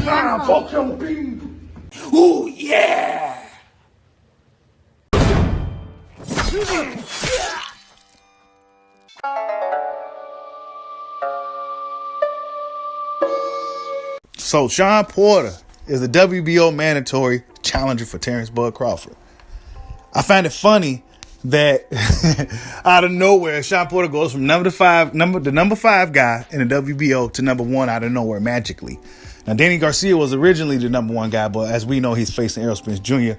Nah, fuck your beef. Ooh, yeah! So Shawn Porter is the WBO mandatory challenger for Terence Bud Crawford. I find it funny that out of nowhere, Shawn Porter goes from the number five guy in the WBO to number one out of nowhere magically. Now, Danny Garcia was originally the number one guy, but as we know, he's facing Errol Spence Jr.,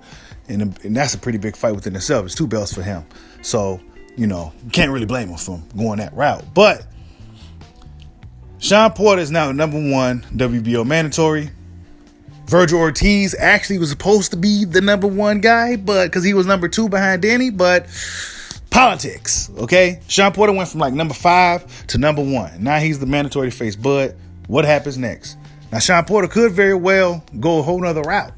and that's a pretty big fight within itself. It's 2 belts for him. So, you can't really blame him for going that route. But Shawn Porter is now the number one WBO mandatory. Virgil Ortiz actually was supposed to be the number one guy, but because he was number 2 behind Danny, but politics, okay? Shawn Porter went from like number 5 to number 1. Now he's the mandatory to face Bud. What happens next? Now, Shawn Porter could very well go a whole nother route.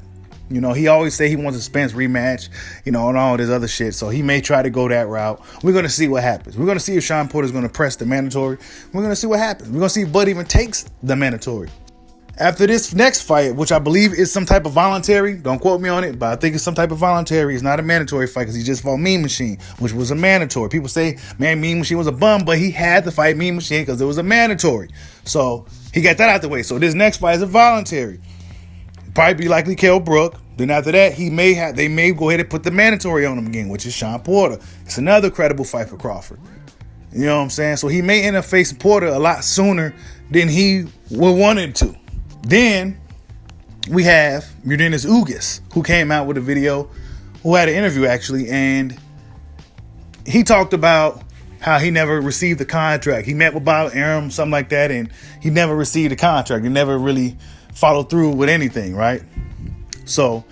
He always say he wants a Spence rematch, and all this other shit. So he may try to go that route. We're going to see what happens. We're going to see if Shawn Porter is going to press the mandatory. We're going to see what happens. We're going to see if Bud even takes the mandatory. After this next fight, which I believe is some type of voluntary, don't quote me on it, but I think it's some type of voluntary. It's not a mandatory fight because he just fought Mean Machine, which was a mandatory. People say, man, Mean Machine was a bum, but he had to fight Mean Machine because it was a mandatory. So he got that out the way. So this next fight is a voluntary. Probably be likely Kell Brook. Then after that, they may go ahead and put the mandatory on him again, which is Shawn Porter. It's another credible fight for Crawford. You know what I'm saying? So he may end up facing Porter a lot sooner than he would wanted to. Then we have Yordenis Ugas, who came out with a video, who had an interview actually, and he talked about how he never received the contract. He met with Bob Arum, something like that, and he never received a contract. He never really followed through with anything, right? So,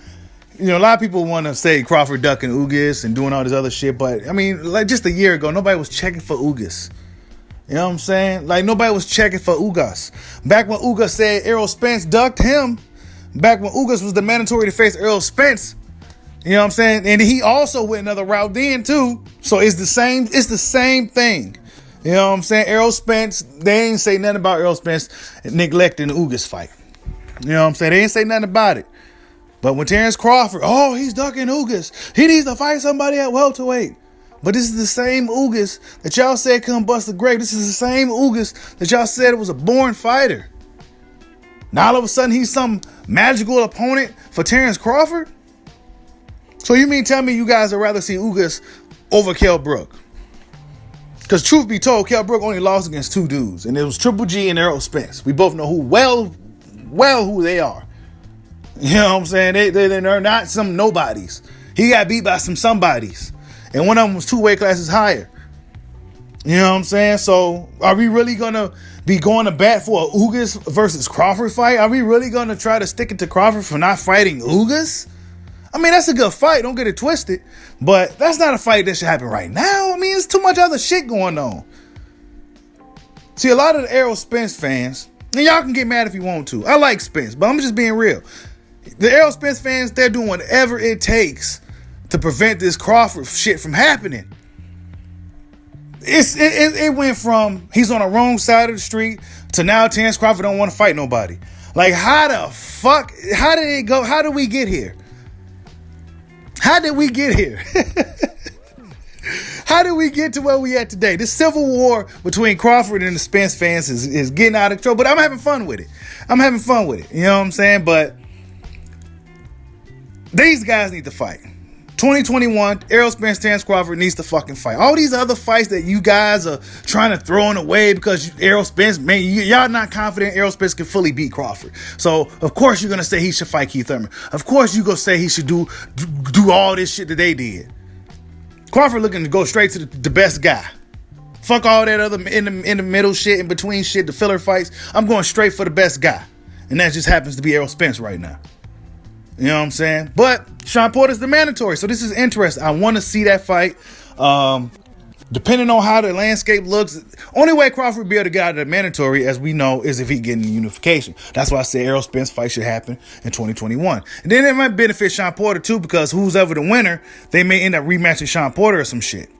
a lot of people want to say Crawford ducking Ugas and doing all this other shit, but I mean, like just a year ago, nobody was checking for Ugas. You know what I'm saying? Like nobody was checking for Ugas. Back when Ugas said Errol Spence ducked him, back when Ugas was the mandatory to face Errol Spence, you know what I'm saying? And he also went another route then too. So it's the same thing. You know what I'm saying? Errol Spence, they ain't say nothing about Errol Spence neglecting the Ugas fight. You know what I'm saying? They ain't say nothing about it. But when Terence Crawford, he's ducking Ugas. He needs to fight somebody at welterweight. But this is the same Ugas that y'all said couldn't bust the grape. This is the same Ugas that y'all said was a born fighter. Now all of a sudden he's some magical opponent for Terence Crawford? So you mean tell me you guys would rather see Ugas over Kell Brook? Because truth be told, Kell Brook only lost against 2 dudes. And it was Triple G and Errol Spence. We both know who who they are. You know what I'm saying? They're not some nobodies. He got beat by some somebodies. And one of them was 2 weight classes higher. You know what I'm saying? So are we really going to be going to bat for a Ugas versus Crawford fight? Are we really going to try to stick it to Crawford for not fighting Ugas? I mean, that's a good fight. Don't get it twisted. But that's not a fight that should happen right now. I mean, there's too much other shit going on. See, a lot of the Errol Spence fans, and y'all can get mad if you want to. I like Spence, but I'm just being real. The Errol Spence fans, they're doing whatever it takes to prevent this Crawford shit from happening. It went from he's on the wrong side of the street to now Terence Crawford don't want to fight nobody. Like, how the fuck? How did it go? How did we get here? How did we get here? How did we get to where we at today? This civil war between Crawford and the Spence fans is getting out of control, but I'm having fun with it. You know what I'm saying? But these guys need to fight. 2021, Errol Spence, Terence Crawford needs to fucking fight. All these other fights that you guys are trying to throw in away because Errol Spence, man, y'all not confident Errol Spence can fully beat Crawford. So, of course, you're going to say he should fight Keith Thurman. Of course, you're going to say he should do all this shit that they did. Crawford looking to go straight to the best guy. Fuck all that other in the middle shit, in between shit, the filler fights. I'm going straight for the best guy. And that just happens to be Errol Spence right now. You know what I'm saying? But Shawn Porter's the mandatory, so this is interesting. I want to see that fight. Depending on how the landscape looks, only way Crawford will be able to get out of the mandatory, as we know, is if he getting unification. That's why I say Errol Spence fight should happen in 2021. And then it might benefit Shawn Porter too, because who's ever the winner, they may end up rematching Shawn Porter or some shit.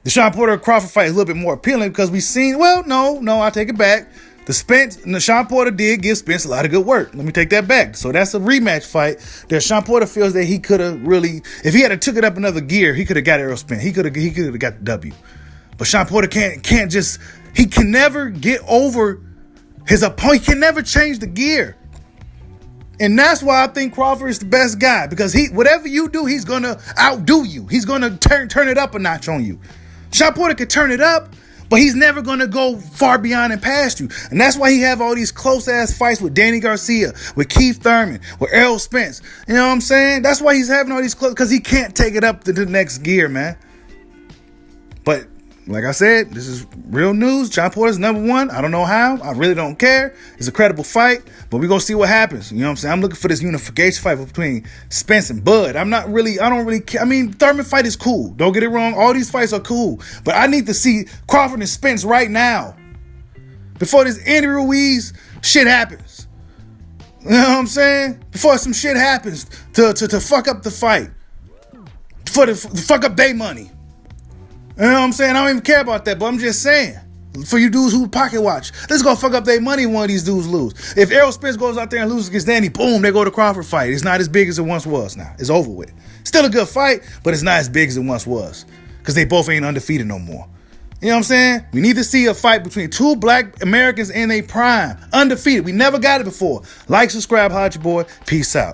The Shawn Porter Crawford fight is a little bit more appealing because we've seen, well, no, I take it back. Shawn Porter did give Spence a lot of good work. Let me take that back. So that's a rematch fight that Shawn Porter feels that he could have really, if he had took it up another gear, he could have got Errol Spence. He could have got the W. But Shawn Porter can't just, he can never get over his opponent. He can never change the gear. And that's why I think Crawford is the best guy, because whatever you do, he's gonna outdo you. He's gonna turn it up a notch on you. Shawn Porter could turn it up, but he's never going to go far beyond and past you. And that's why he have all these close-ass fights with Danny Garcia, with Keith Thurman, with Errol Spence. You know what I'm saying? That's why he's having all these close, because he can't take it up to the next gear, man. But like I said, this is real news. Shawn Porter's number one. I don't know how. I really don't care. It's a credible fight, but we're going to see what happens. You know what I'm saying? I'm looking for this unification fight between Spence and Bud. I don't really care. I mean, Thurman fight is cool. Don't get it wrong. All these fights are cool, but I need to see Crawford and Spence right now before this Andy Ruiz shit happens. You know what I'm saying? Before some shit happens to fuck up the fight, to fuck up their money. You know what I'm saying? I don't even care about that, but I'm just saying. For you dudes who pocket watch, let's go fuck up their money when one of these dudes lose. If Errol Spence goes out there and loses against Danny, boom, they go to Crawford fight. It's not as big as it once was now. It's over with. Still a good fight, but it's not as big as it once was. Because they both ain't undefeated no more. You know what I'm saying? We need to see a fight between two black Americans in their prime. Undefeated. We never got it before. Like, subscribe, hot your boy. Peace out.